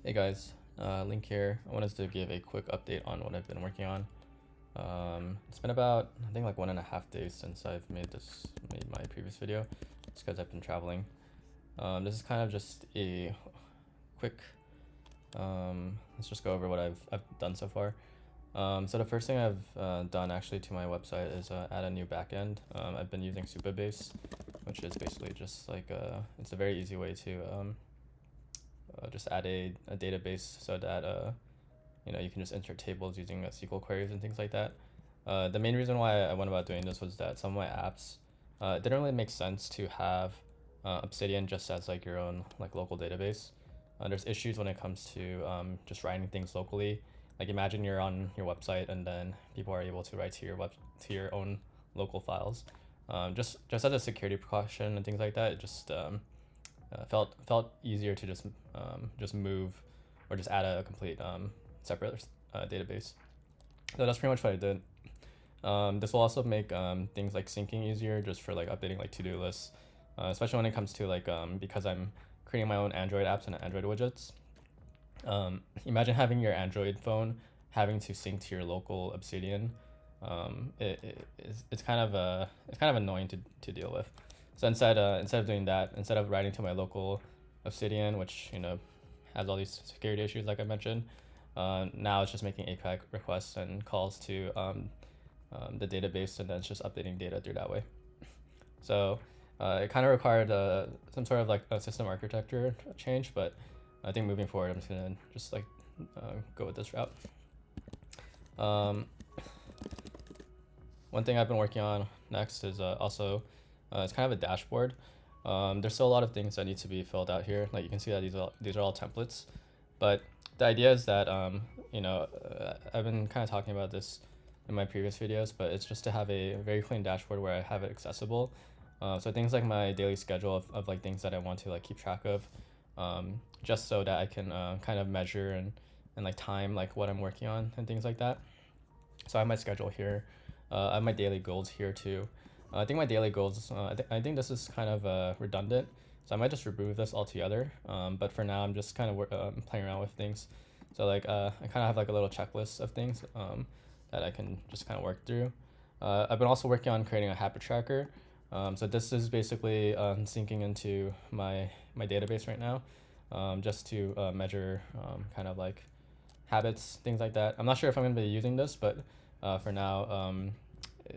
Hey guys, Link here. I wanted to give a quick update on what I've been working on. It's been about, I think, like 1.5 days since I've made my previous video. It's because I've been traveling. This is kind of just a quick, let's just go over what I've done so far. So the first thing I've done actually to my website is add a new backend. I've been using supabase, which is basically just like it's a very easy way to just add a database so that you can just insert tables using SQL queries and things like that. The main reason why I went about doing this was that some of my apps, it didn't really make sense to have Obsidian just as like your own like local database. There's issues when it comes to just writing things locally. Like imagine you're on your website and then people are able to write to your own local files. Just as a security precaution and things like that, it just felt easier to just move or just add a complete separate database. So that's pretty much what I did. This will also make things like syncing easier just for like updating like to-do lists, especially when it comes to like because I'm creating my own Android apps and Android widgets. Imagine having your Android phone having to sync to your local Obsidian. It's kind of annoying to deal with. So instead of doing that, instead of writing to my local Obsidian, which has all these security issues like I mentioned, now it's just making API requests and calls to the database, and then it's just updating data through that way. So it kind of required some sort of like a system architecture change, but I think moving forward, I'm just gonna just like go with this route. One thing I've been working on next is also it's kind of a dashboard. There's still a lot of things that need to be filled out here. Like you can see that these are all templates, but the idea is that I've been kind of talking about this in my previous videos, but it's just to have a very clean dashboard where I have it accessible. So things like my daily schedule of like things that I want to like keep track of, just so that I can kind of measure and like time like what I'm working on and things like that. So I have my schedule here. I have my daily goals here too. I think my daily goals, I think this is kind of redundant, so I might just remove this altogether. But for now, I'm just kind of playing around with things. So like I kind of have like a little checklist of things that I can just kind of work through. I've been also working on creating a habit tracker. So this is basically syncing into my database right now, just to measure kind of like habits, things like that. I'm not sure if I'm going to be using this, but for now,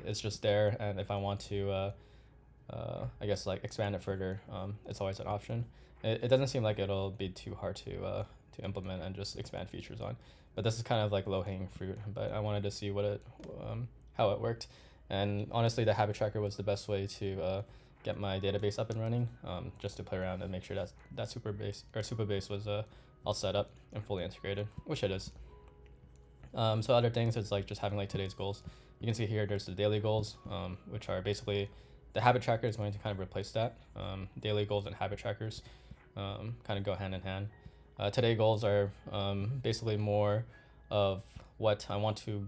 it's just there. And if I want to, I guess like expand it further, it's always an option. It doesn't seem like it'll be too hard to implement and just expand features on. But this is kind of like low hanging fruit. But I wanted to see how it worked. And honestly, the habit tracker was the best way to get my database up and running, just to play around and make sure that supabase was all set up and fully integrated, which it is. So other things is like just having like today's goals. You can see here there's the daily goals, which are basically the habit tracker is going to kind of replace that. Daily goals and habit trackers kind of go hand in hand. Today goals are basically more of what I want to,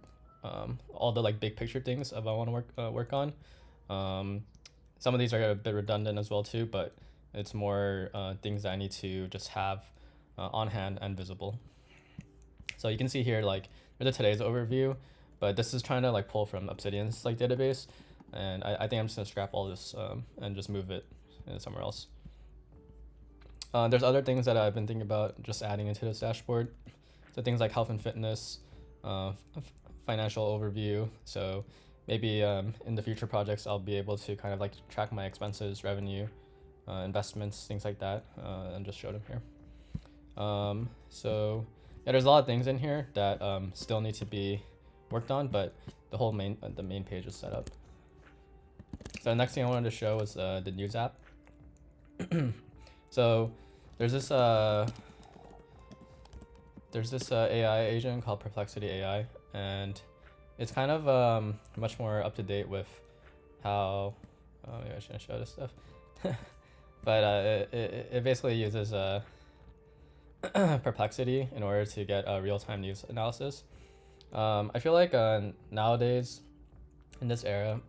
all the like big picture things of I want to work on. Some of these are a bit redundant as well too, but it's more things that I need to just have on hand and visible. So you can see here like there's a today's overview, but this is trying to like pull from Obsidian's like database, and I think I'm just gonna scrap all this and just move it somewhere else. There's other things that I've been thinking about just adding into this dashboard. So things like health and fitness, financial overview. So maybe in the future projects, I'll be able to kind of like track my expenses, revenue, investments, things like that, and just show them here. So yeah, there's a lot of things in here that still need to be worked on, but the main page is set up. So the next thing I wanted to show was the news app. So there's this AI agent called Perplexity AI, and it's kind of much more up to date with how maybe I shouldn't show this stuff. But it basically uses Perplexity in order to get real-time news analysis. I feel like nowadays in this era,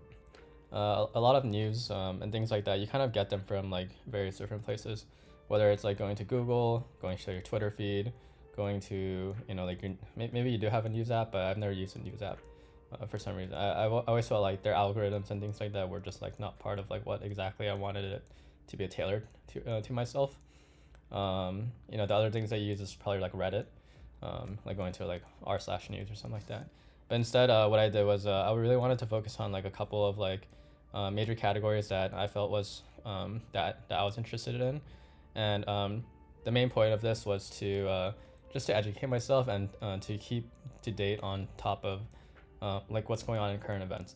a lot of news and things like that, you kind of get them from like various different places, whether it's like going to Google, going to your Twitter feed, going to, like maybe you do have a news app, but I've never used a news app for some reason. I always felt like their algorithms and things like that were just like not part of like what exactly I wanted it to be tailored to myself. The other things I use is probably like Reddit, like going to like r/news or something like that. But instead, what I did was I really wanted to focus on like a couple of like major categories that I felt was that I was interested in, and the main point of this was to just to educate myself and to keep to date on top of like what's going on in current events.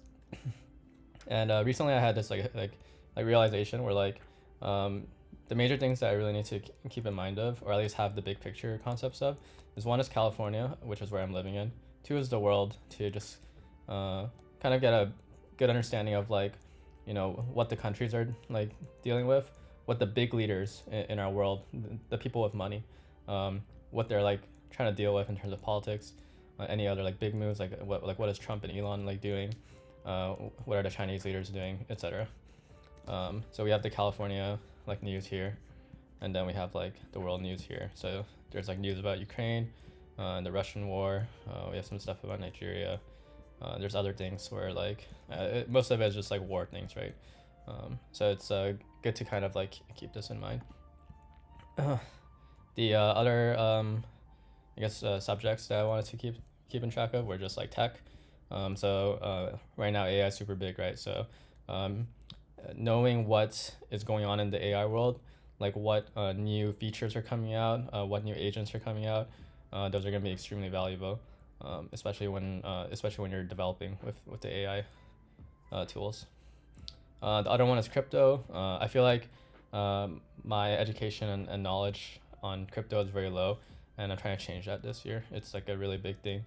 And recently, I had this like realization where like the major things that I really need to keep in mind of, or at least have the big picture concepts of, is one is California, which is where I'm living in. Two is the world, to just kind of get a good understanding of like, what the countries are like dealing with, what the big leaders in our world, the people with money, what they're like trying to deal with in terms of politics, any other like big moves, like what is Trump and Elon like doing, what are the Chinese leaders doing, etc. So we have the California like news here, and then we have like the world news here. So there's like news about Ukraine, and the Russian war. We have some stuff about Nigeria. There's other things where like most of it is just like war things, right? So it's good to kind of like keep this in mind. The other I guess subjects that I wanted to keep in track of were just like tech. So right now AI is super big, right? So knowing what is going on in the AI world, like what new features are coming out, what new agents are coming out, those are going to be extremely valuable, especially when you're developing with the AI tools. The other one is crypto. I feel like my education and knowledge on crypto is very low, and I'm trying to change that this year. It's like a really big thing.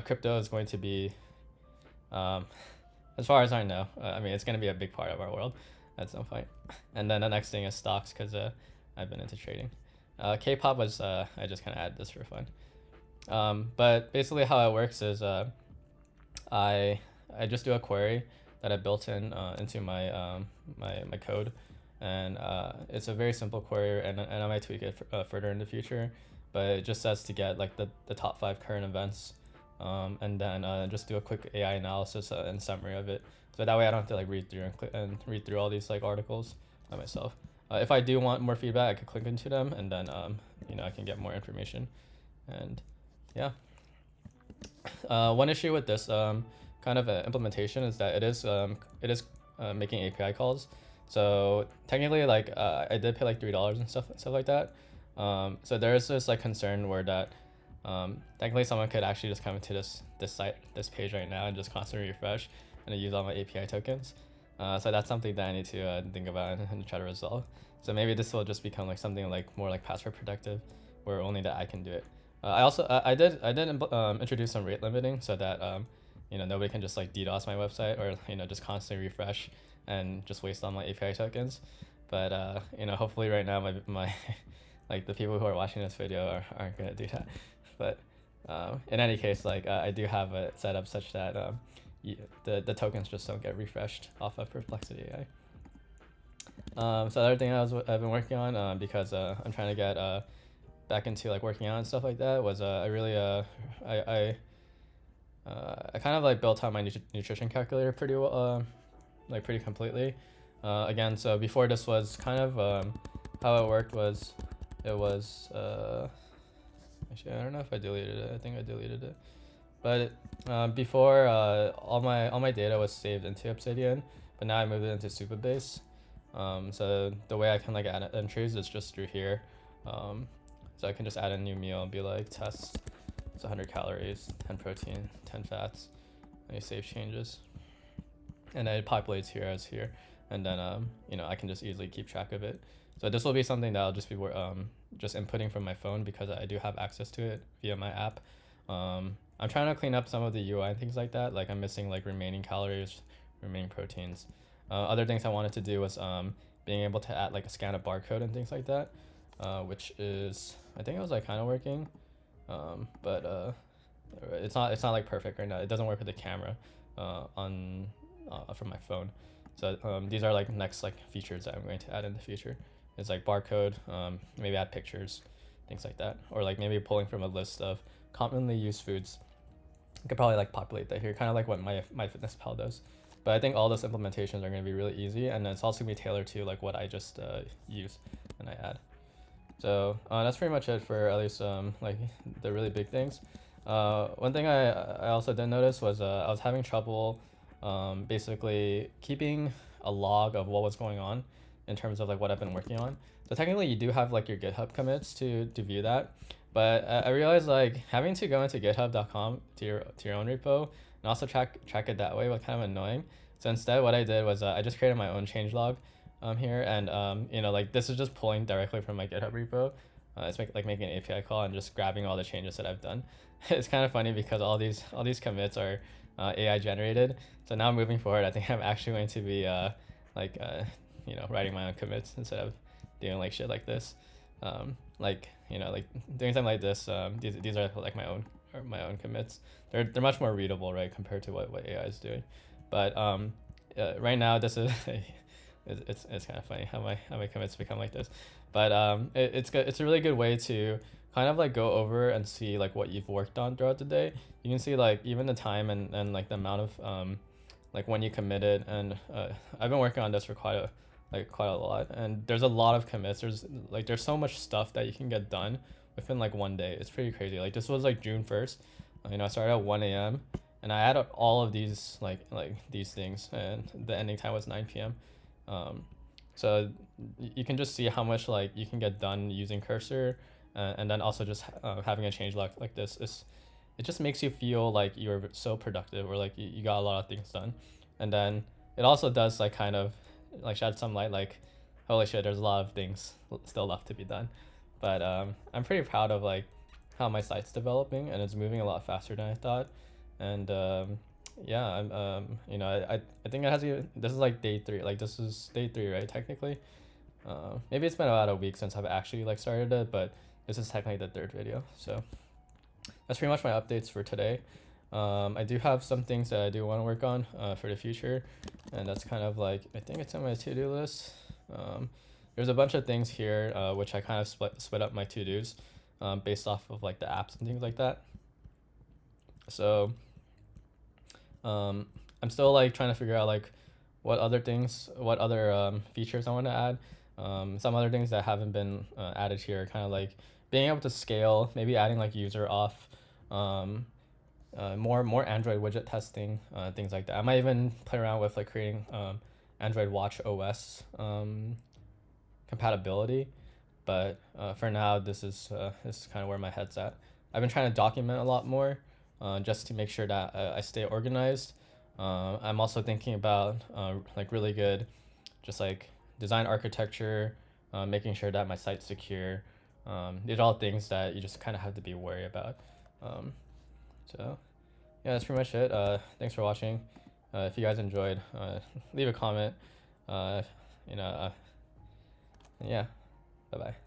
Crypto is going to be, as far as I know, I mean, it's going to be a big part of our world at some point. And then the next thing is stocks, because I've been into trading. K-pop was, I just kind of added this for fun. But basically how it works is I just do a query that I built into my my code, and it's a very simple query, and I might tweak it further in the future, but it just says to get like the top 5 current events, and then just do a quick AI analysis and summary of it, so that way I don't have to like read through all these like articles by myself. If I do want more feedback, I could click into them, and then I can get more information, and yeah. One issue with this kind of implementation is that it is making API calls. So technically, like I did pay like $3 and stuff like that. So there is this like concern where that technically someone could actually just come into this page right now and just constantly refresh and use all my API tokens. So that's something that I need to think about and try to resolve. So maybe this will just become like something like more like password protective, where only that I can do it. I did introduce some rate limiting so that nobody can just like DDoS my website, or just constantly refresh and just waste all my API tokens. But hopefully right now my like the people who are watching this video aren't gonna do that. But in any case, like I do have it set up such that the tokens just don't get refreshed off of Perplexity AI. So the other thing I've been working on, because I'm trying to get back into like working out and stuff like that, was I really I kind of like built out my nutrition calculator pretty well, like pretty completely. Again, so before this was kind of how it worked was it was actually I don't know if I deleted it. I think I deleted it. But before all my data was saved into Obsidian, but now I moved it into supabase. So the way I can like add entries is just through here. So I can just add a new meal and be like test. It's 100 calories, 10 protein, 10 fats. And you save changes, and then it populates here as here, and then I can just easily keep track of it. So this will be something that I'll just be just inputting from my phone, because I do have access to it via my app. I'm trying to clean up some of the UI and things like that. Like I'm missing like remaining calories, remaining proteins. Other things I wanted to do was being able to add like scan a barcode and things like that, which is, I think it was like kind of working, but it's not like perfect right now. It doesn't work with the camera on from my phone. So these are like next like features that I'm going to add in the future. It's like barcode, maybe add pictures, things like that, or like maybe pulling from a list of commonly used foods. You could probably like populate that here, kind of like what MyFitnessPal does. But I think all those implementations are going to be really easy, and it's also going to be tailored to like what I just use and I add. So that's pretty much it for at least like the really big things. One thing I also did notice was I was having trouble basically keeping a log of what was going on in terms of like what I've been working on. So technically you do have like your GitHub commits to view that, but I realized like having to go into github.com to your own repo and also track it that way was kind of annoying. So instead what I did was I just created my own changelog here, and you know, like this is just pulling directly from my GitHub repo. It's like making an API call and just grabbing all the changes that I've done. It's kind of funny because all these commits are AI generated. So now moving forward, I think I'm actually going to be you know, writing my own commits instead of doing like shit like this. Like, you know, like doing something like this. These are like my own commits. They're much more readable, right, compared to what AI is doing. But right now this is it's kind of funny how my commits become like this. But it's good. It's a really good way to kind of like go over and see like what you've worked on throughout the day. You can see like even the time and like the amount of like when you committed, and I've been working on this for quite a lot, and there's a lot of commits. There's so much stuff that you can get done within like one day. It's pretty crazy. Like this was like June 1st. You know, I started at 1 a.m. and I added all of these like these things, and the ending time was 9 p.m. So you can just see how much like you can get done using cursor, and then also just having a changelog like this it just makes you feel like you're so productive, or like you got a lot of things done. And then it also does like kind of like shed some light, like holy shit, there's a lot of things still left to be done. But I'm pretty proud of like how my site's developing, and it's moving a lot faster than I thought. And yeah, I'm you know, I think it has this is like day 3, like this is day 3, right, technically. Maybe it's been about a week since I've actually like started it, but this is technically the 3rd video. So that's pretty much my updates for today. I do have some things that I do want to work on for the future, and that's kind of like, I think it's on my to-do list. There's a bunch of things here which I kind of split up my to-dos based off of like the apps and things like that. So I'm still like trying to figure out like what other features I want to add. Some other things that haven't been added here, kind of like being able to scale, maybe adding like user auth, more Android widget testing, things like that. I might even play around with like creating Android Watch OS compatibility, but for now this is kind of where my head's at. I've been trying to document a lot more just to make sure that I stay organized. I'm also thinking about like really good just like design architecture, making sure that my site's secure. These are all things that you just kind of have to be wary about. So yeah, that's pretty much it. Thanks for watching. If you guys enjoyed, leave a comment. You know, yeah, bye bye.